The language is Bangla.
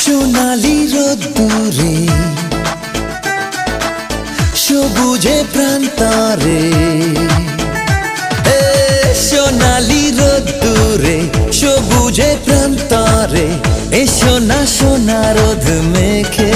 সোনালি রোদ্দুরে সবুজে প্রান্তরে, সোনালি রোদ্দুরে সবুজে প্রান্তরে, এসো না সোনা রোদ মেখে